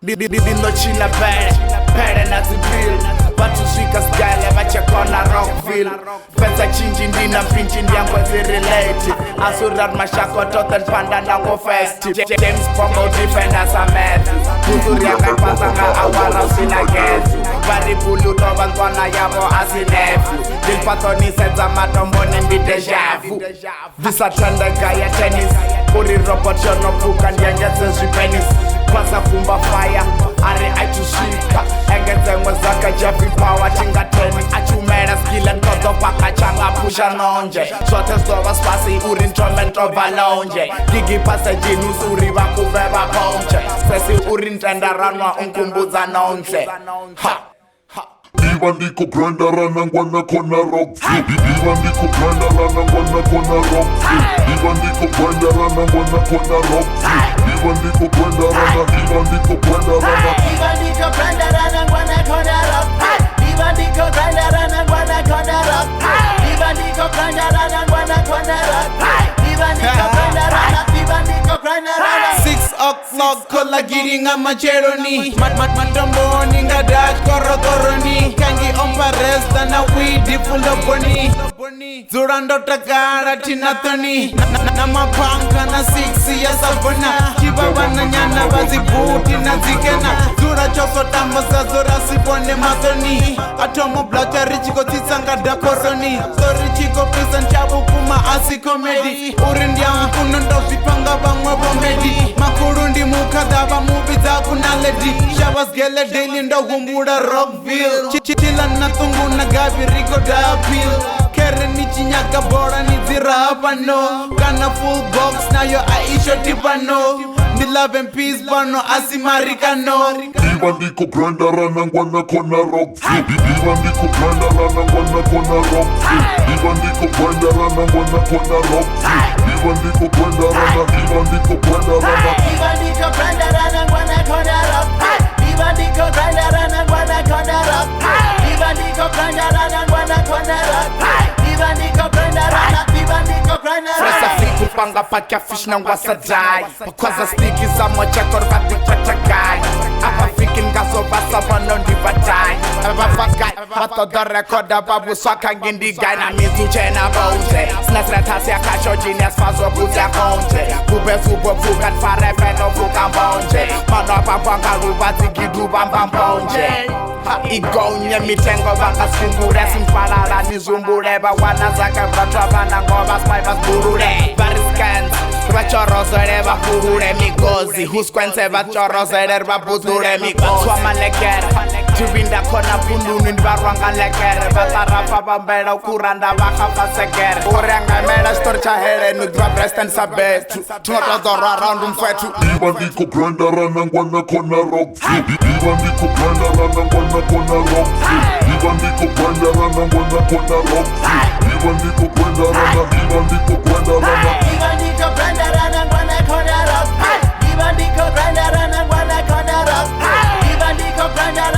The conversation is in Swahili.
Bibindo china pere na zibil Watu shika skyle vachakona Rockville Pesa chinji ndina mpinchi ndiangwe zirelate Asurar mashako toten panda nango festive James Pomo defender sa methu Kuzuri yanga ipasanga awara usina gezu Varibulu tobantwana yabo asinefu Dilpatoni senza matombone mbite javu Visatanda gaya tennis Uri robot yonovuka ndiangeze zvipenis Kwasa kumba fire Are aitushika Engeze mwezaka Jeffrey Power Chingateni Achumera skill and koto paka changa pusha nonje Shote stova spasi uri instrument overlonje Gigi pase jinus uri wakuveva ponche Sesi uri ntenda ranwa unkumbuza nonse Ha Divandiko branda rana ngwana kona Rockville Divandiko branda rana ngwana kona Rockville Divandiko branda rana ngwana kona Rockville Divandiko branda rana Divandiko branda rana Divandiko branda rana ngwana kona Rockville Divandiko branda rana ngwana kona Rockville Divandiko branda rana ngwana kona Rockville Divandiko branda rana Divandiko branda rana 6 o'clock kola giringa macheroni Matomboni nga dash korokoroni Kangi omba resta na weed full of boni Zurando takara tinathoni Na mapanka na 6 ya sabona Chibaba na nyana bazi buti na zikena Zura choko tambosa zura sipone mathoni Atomo blacha richiko titsanga dakoroni Sorry chiko pisa nchabu kuma asi comedy Urindia mkuno ndo vipanga bangwa bomedi Makurundi mukadaba mubiza kuna ledi Shabas gele daily ndo humbura Rockville Chichila na tungu na gabi riko da appeal Kere ni chinyaka bora ni zira hapa no Kana full box na yo aisho tipano Ni love and peace bano asimarikano Divandiko branda rana ngwana kona Rockville Divandiko branda rana ngwana kona Rockville Divandiko branda rana ngwana kona Rockville Divandiko branda rana Divandiko branda rana Divandiko branda rana ngwana kona Rockville Divandiko branda rana ngwana kona Rockville Divandiko branda rana ngwana kona Rockville Divandiko branda rana Divandiko branda rana Fresa fiku panga pakya fish na ngwasa dai Pakwaza stiki za mocha korvati patagai Apa fikin gaso basa bono ndivatai Aba fakai Bato do rekoda babu swaka ngindi gai Na mizu chena bonze Snasretasi ya kasho genius fazo buzi ya konje Bube zubo bukan fare feno bukan bonje Mano pampanga rubati gidu bambam bonje Igonye mitengo baka sungure Simfalala nizumbure Bawana zaka vratra bana ngoba Spivas burure Variskans Vachorozere vapurure migozi Huskwense vachorozere vapudure migozi Batwa malekere Jubinda kona pundunu Nvarwanga lekere Vatarafa bambera ukuranda vaka vasekere Urenga mera storcha here Nudva bresten sabetu Tunotodoro around umfetu Divandiko branda rana ngwana kona Rockville Divandiko branda rana ngwana kona Rockville Divandiko branda rana ngwana kona Rockville Divandiko branda rana Divandiko branda rana Divandiko branda rana ngwana kona Rockville Divandiko branda rana ngwana kona Rockville Divandiko branda